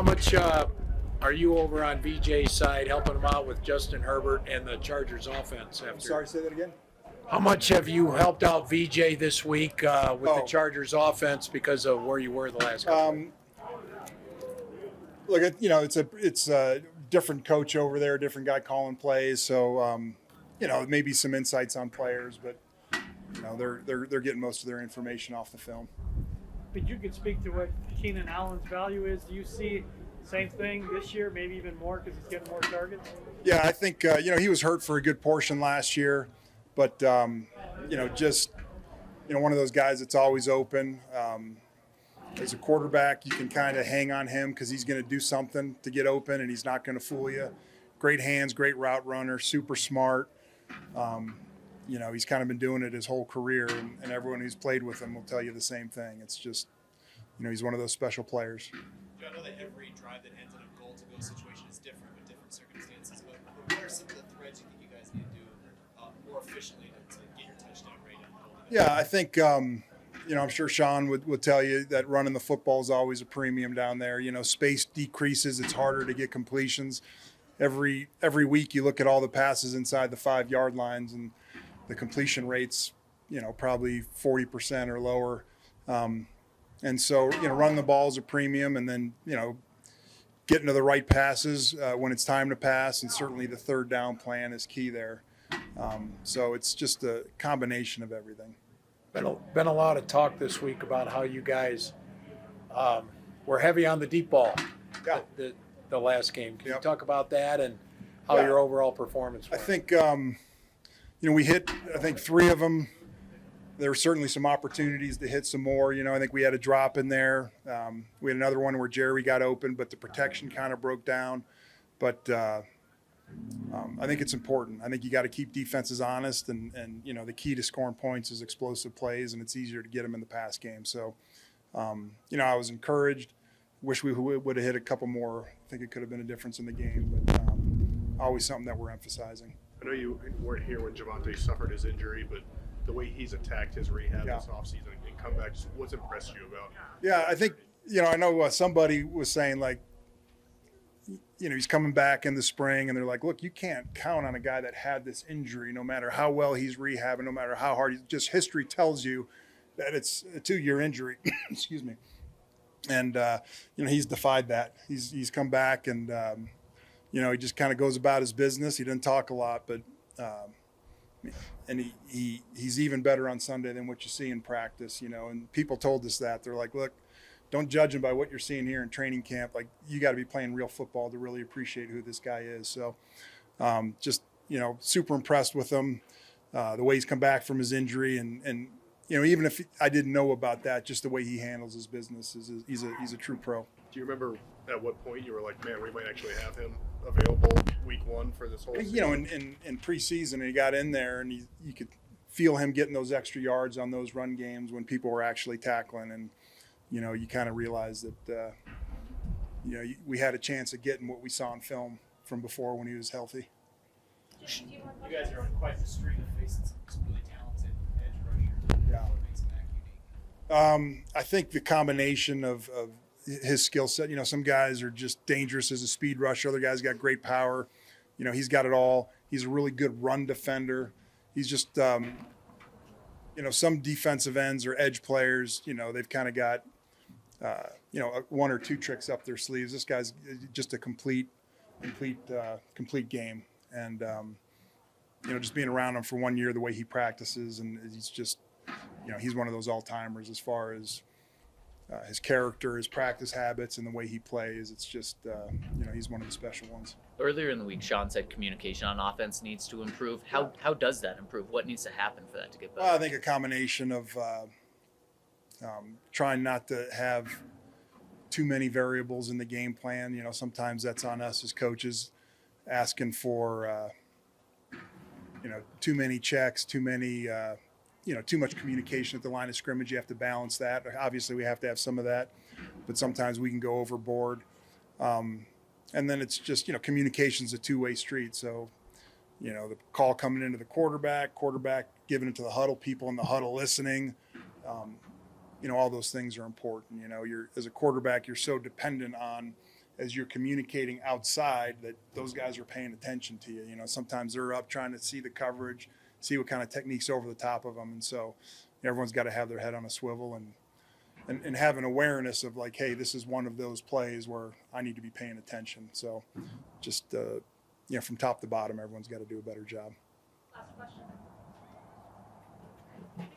How much are you over on VJ's side helping him out with Justin Herbert and the Chargers offense? After? Sorry, say that again? How much have you helped out VJ this week with the Chargers offense because of where you were the last couple? Look, it's a different coach over there, different guy calling plays. So, maybe some insights on players, but they're getting most of their information off the film. But you could speak to what Keenan Allen's value is. Do you see the same thing this year, maybe even more because he's getting more targets? Yeah, I think he was hurt for a good portion last year, but one of those guys that's always open. As a quarterback, you can kind of hang on him because he's going to do something to get open, and he's not going to fool you. Great hands, great route runner, super smart. He's kind of been doing it his whole career, and everyone who's played with him will tell you the same thing. It's just, he's one of those special players. I know that every drive that ends in a goal-to-go situation is different with different circumstances, but what are some of the threads you think you guys need to do more efficiently to get your touchdown rate up? Yeah, I think, I'm sure Sean would tell you that running the football is always a premium down there. Space decreases. It's harder to get completions. Every week you look at all the passes inside the 5-yard lines, and the completion rates, probably 40% or lower. And so, running the ball is a premium, and then, getting to the right passes when it's time to pass, and certainly the third down plan is key there. So it's just a combination of everything. Been a lot of talk this week about how you guys were heavy on the deep ball the last game. Can you talk about that and how your overall performance was? I think, we hit, 3 of them. There were certainly some opportunities to hit some more. I think we had a drop in there. We had another one where Jerry got open, but the protection kind of broke down. But I think it's important. I think you got to keep defenses honest, and the key to scoring points is explosive plays, and it's easier to get them in the pass game. So, I was encouraged. Wish we would have hit a couple more. I think it could have been a difference in the game, but always something that we're emphasizing. I know you weren't here when Javonte suffered his injury, but the way he's attacked his rehab this offseason and comeback, just what's impressed you about? Yeah, I think, I know somebody was saying, he's coming back in the spring, and they're like, look, you can't count on a guy that had this injury, no matter how well he's rehabbing, no matter how hard. Just history tells you that it's a 2-year injury. Excuse me. And, he's defied that. He's come back, and, he just kind of goes about his business. He doesn't talk a lot, but and he's even better on Sunday than what you see in practice, and people told us that. They're like, look, don't judge him by what you're seeing here in training camp. Like, you got to be playing real football to really appreciate who this guy is. So super impressed with him, the way he's come back from his injury. And even if I didn't know about that, just the way he handles his business, he's a true pro. Do you remember at what point you were like, man, we might actually have him available week 1 for this whole season? In preseason, he got in there, and you could feel him getting those extra yards on those run games when people were actually tackling. And, you kind of realize that, we had a chance of getting what we saw on film from before when he was healthy. You guys are on quite the streak of facing some really talented edge rushers. Yeah. What makes him that unique? I think the combination of his skill set, some guys are just dangerous as a speed rusher. Other guys got great power. He's got it all. He's a really good run defender. He's just, some defensive ends or edge players, they've kind of got, 1 or 2 tricks up their sleeves. This guy's just a complete game. And, just being around him for 1 year, the way he practices, and he's just, he's one of those all-timers as far as his character, his practice habits, and the way he plays. It's just, he's one of the special ones. Earlier in the week, Sean said communication on offense needs to improve. How does that improve? What needs to happen for that to get better? Well, I think a combination of trying not to have too many variables in the game plan. Sometimes that's on us as coaches, asking for, too many checks, too much communication at the line of scrimmage. You have to balance that. Obviously, we have to have some of that, but sometimes we can go overboard. And then it's just, communication's a two-way street. So, the call coming into the quarterback giving it to the huddle, people in the huddle listening. All those things are important. You're as a quarterback, you're so dependent on as you're communicating outside, that those guys are paying attention to you. You know, sometimes they're up trying to see the coverage, see what kind of techniques over the top of them. And so everyone's got to have their head on a swivel and have an awareness of like, hey, this is one of those plays where I need to be paying attention. So just, from top to bottom, everyone's got to do a better job. Last question.